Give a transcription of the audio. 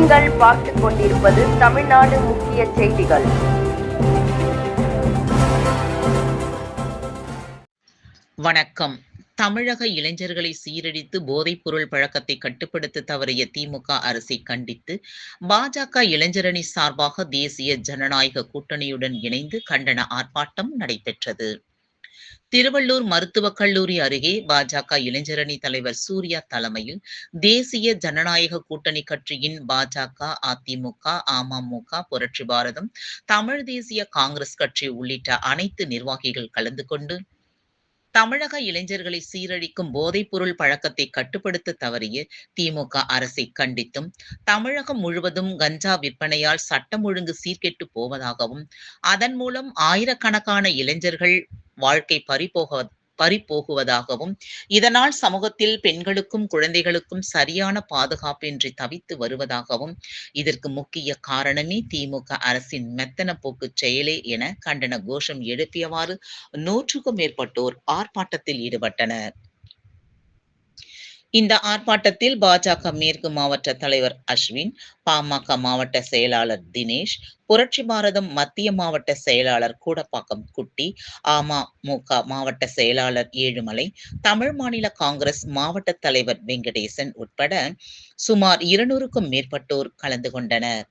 நீங்கள் பார்த்துக் கொண்டிருப்பது தமிழ்நாடு முக்கிய செய்திகள். வணக்கம். தமிழக இளைஞர்களை சீரழித்து போதைப் பொருள் பழக்கத்தை கட்டுப்படுத்த தவறிய திமுக அரசை கண்டித்து பாஜக இளைஞரணி சார்பாக தேசிய ஜனநாயக கூட்டணியுடன் இணைந்து கண்டன ஆர்ப்பாட்டம் நடைபெற்றது. திருவள்ளூர் மருத்துவக் கல்லூரி அருகே பாஜக இளைஞரணி தலைவர் சூர்யா தலைமையில் தேசிய ஜனநாயக கூட்டணி கட்சியின் பாஜக, அதிமுக, அமமுக, புரட்சி பாரதம், தமிழ் தேசிய காங்கிரஸ் கட்சி உள்ளிட்ட அனைத்து நிர்வாகிகள் கலந்து கொண்டு தமிழக இளைஞர்களை சீரழிக்கும் போதைப் பொருள் பழக்கத்தை கட்டுப்படுத்த தவறிய திமுக அரசை கண்டித்தும், தமிழகம் முழுவதும் கஞ்சா விற்பனையால் சட்டம் ஒழுங்கு சீர்கெட்டு போவதாகவும், அதன் மூலம் ஆயிரக்கணக்கான இளைஞர்கள் வாழ்க்கை பறிபோகுவதாகவும், இதனால் சமூகத்தில் பெண்களுக்கும் குழந்தைகளுக்கும் சரியான பாதுகாப்பின்றி தவித்து வருவதாகவும், இதற்கு முக்கிய காரணமே திமுக அரசின் மெத்தன போக்கு செயலே என கண்டன கோஷம் எழுப்பியவாறு 100க்கும் மேற்பட்டோர் ஆர்ப்பாட்டத்தில் ஈடுபட்டனர். இந்த ஆர்ப்பாட்டத்தில் பாஜக மேற்கு மாவட்ட தலைவர் அஸ்வின், பாமக மாவட்ட செயலாளர் தினேஷ், புரட்சி பாரதம் மத்திய மாவட்ட செயலாளர் கூடப்பாக்கம் குட்டி, அமமுக மாவட்ட செயலாளர் ஏழுமலை, தமிழ் மாநில காங்கிரஸ் மாவட்ட தலைவர் வெங்கடேசன் உட்பட சுமார் 200க்கும் மேற்பட்டோர் கலந்து கொண்டனர்.